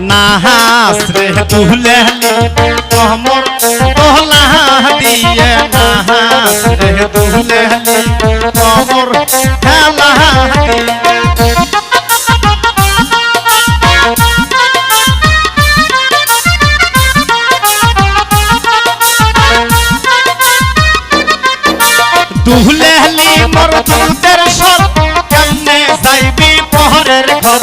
নাহাসরে দুলেলি কমর দোলা দিয়ে নাহাসরে দুলেলি কমর খেলা দিয়ে দুলেলি মোর দুধের সর কেমনে যাইবি পহরের ঘর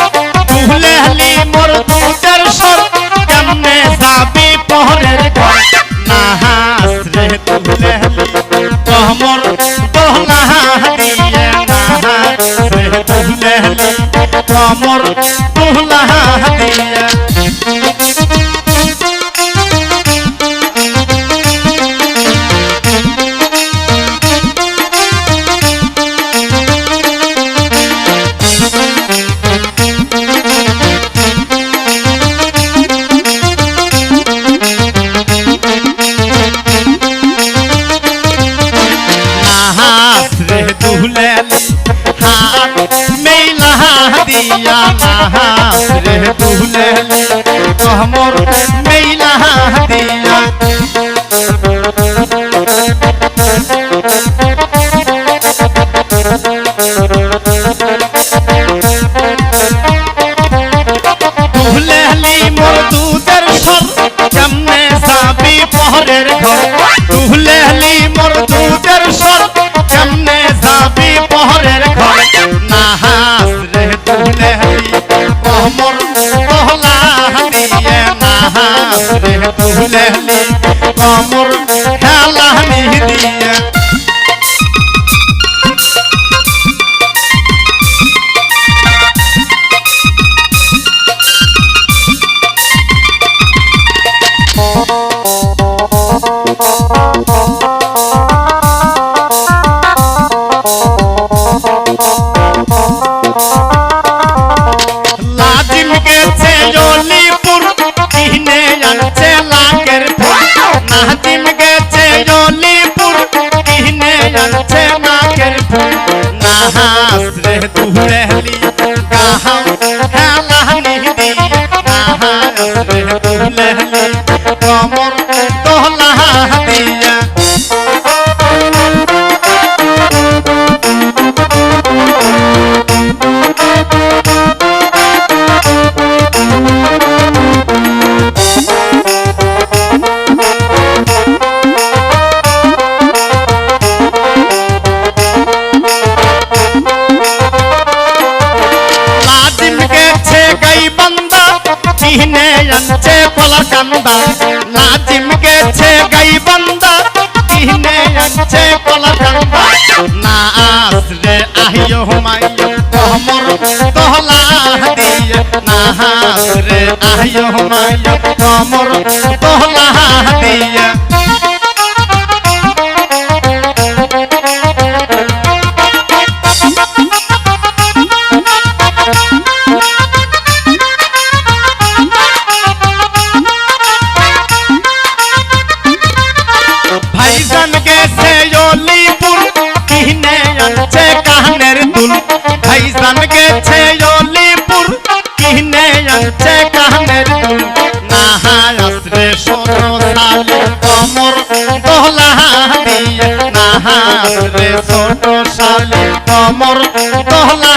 দুলেলি মোর দুধের সর কেমনে যাবি পহরের ঘর নাহাসরে দুলেলি কমর দোলা দিয়ে নাহাসরে দুলেলি কমর দোলা দিয়ে দিয়া নাহাসরে দুলেলি কমর মেলা দিয়া দুলেলি মোর দুধের সর কেমনে যাবি পহরের ঘর দুলেলি মোর দুধের সর কেমনে যাবি পহরের ঘর নাহাসরে দুলেলি কমর দোলা দিয়ে নাহাসরে দুলেলি কমর খেলা দিয়ে লাজিম গেছে জলিপুর কিনে আনছে লাখের ফুল নাজিম গেছে জলিপুর কিনে আনছে লাখের ফুল নাহাসরে দুলেলি গাহা খেলা দিয়ে নাহাসরে দুলেলি কমর দোলা দিয়া কিনে আনছে কলার কান্দা নাজিম গেছে গাইবান্ধা কিনে আনছে কলার কান্দা নাহাসরে আহিও মাইয়া কমর দোলা দিয়ে নাহাসরে আহিও মাইয়া কমর দোলা দিয়া ভাইজান গেছে জলিপুর কিনে আনছে কানের দুল ভাইজান গেছে জলিপুর কিনে আনছে কানের দুল নাহাসরে সোনালি কমর দোলা দিয়ে নাহাসরে সোনালি কমর দোলা